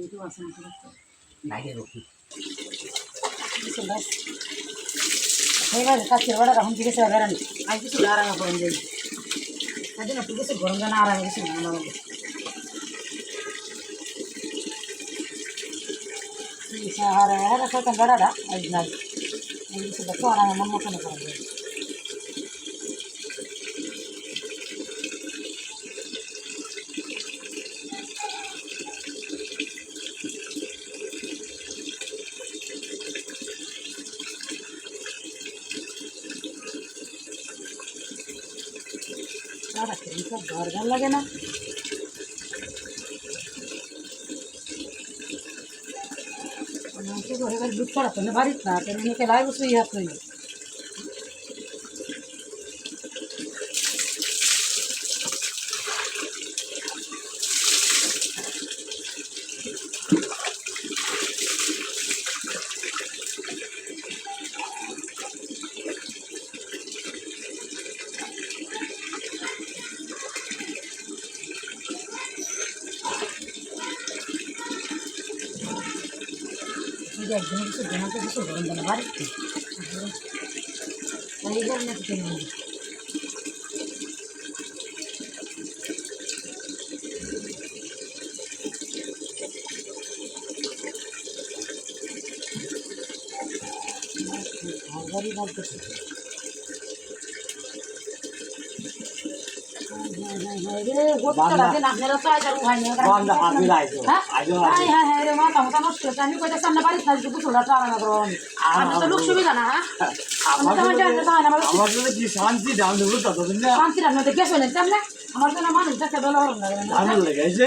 itu asam itu. নাইরে রকি Sebelas. Saya kan kasih wadah kahun tiga seberan. Aku sudah arang apa ini. Tadi nak tiga segorong kan arang itu sih mana mana. Bisa arang saya kan ada. Ayo naik. Ini sudah tu arang mana makan apa ini. Ada kerja gargan lagi na. Nanti boleh kalau buka apa nih barit na. Tapi ini kelai usu iya tuh. Jadi agak itu jangan tuh itu goreng dan barit. Lagi kan nak bikin ini. Agak ini bagus. বান্দা আমি লাইছো আজো high high high রে মাথা মাথা নষ্ট হচ্ছে আমি কইতা সামনে বাড়ি থাকি বুঝলা টানা না করো আমি তো লোক সুবিধা না আমার তো কি শান্তি দাম দেবো ততদিন না শান্তি রাখতে মধ্যে গেছো না সামনে আমার তো না মানুষ দেখতে ভালো হলো না ভালো লাগাইছে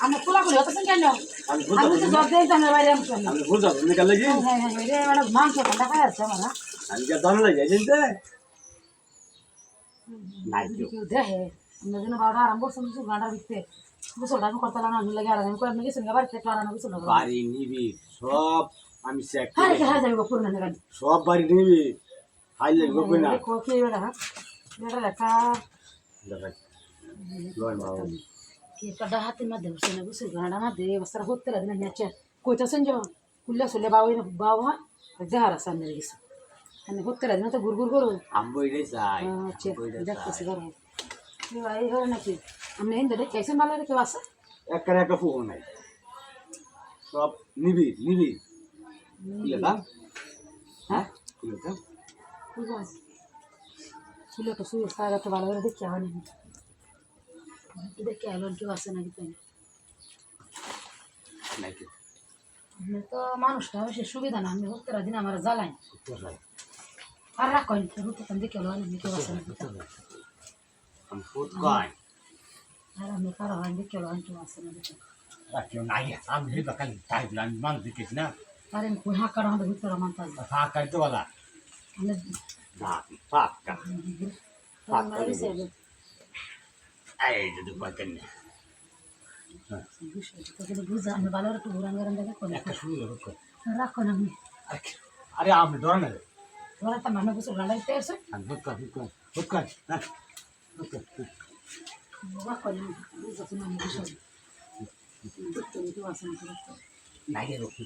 আমি খোলা খুলে হতেছেন কেন আমি তো জব দেই সামনে বাইরে আমি বুঝা তুমি কাল লাগি হ্যাঁ হ্যাঁ রে মানে মাংস ঠান্ডা খাই আছে আমার আমি কি দাম লাগাইছে নাই কেউ দেখে আমরা যেন বারোটা আরাম করছি কিছু গাঁটা বিকতে গোসলটা আমি করতে না আমি লাগে আর আমি কয়েক গেছি না বাড়িতে একটু আরাম গোসল বাড়ি নিবি সব আমি চেক হাই হাই যাবি পুরো না গাড়ি সব বাড়ি নিবি হাই লাগবে কই না কি বেটা বেটা লেখা লয় মা কি কাটা হাতে মধ্যে বসে না গোসল গাঁটা মধ্যে বস্তার হতে লাগে না নিচে কইতাছেন যে কুল্লা চলে বাবা দেহার সামনে গেছে আমি হতে লাগে না তো গুড়গুড় করো আম্বই রে যাই আচ্ছা দেখতেছি গরম এই হয় নাকি আমি এই দেখে কেসে ভালো রে কেউ আছে একটা ফোন নাই সব নিবি খুলে দাম হ্যাঁ খুলে দাম ছিল তো শুয়ে সারা তো ভালো করে দেখি হয় নাকি দেখে আবার কেউ আছে নাকি তাই নাকি আমি তো মানুষটা সে সুবিধা না আমি হতে দিন আমার জ্বালাই আর রাখেন হতে দেখে হলো আমি কেউ আছে নাকি আমি ফুট কই আর আমি কারো হয় দেখে হলো কেউ আছে নাকি কেউ নাই আমি হেবা কাল তাই আমি মানুষ দেখিস না আরে কই হাঁকার আমাদের ভিতরে মানতে আসবে ফাঁকা তো বলা আমি না ফাঁকা এই যদি পাতেন না বুঝা আমি ভালো একটু ঘুরান ঘুরান দেখে করে একটা শুরু রাখো না আমি আরে আমি ধরে না ধরে একটা মানুষ কিছু লাগাইতে আছে আমি হুট কর রাখো না বুঝা তুমি আমি কিছু দেখতে আছে নাইরে রকি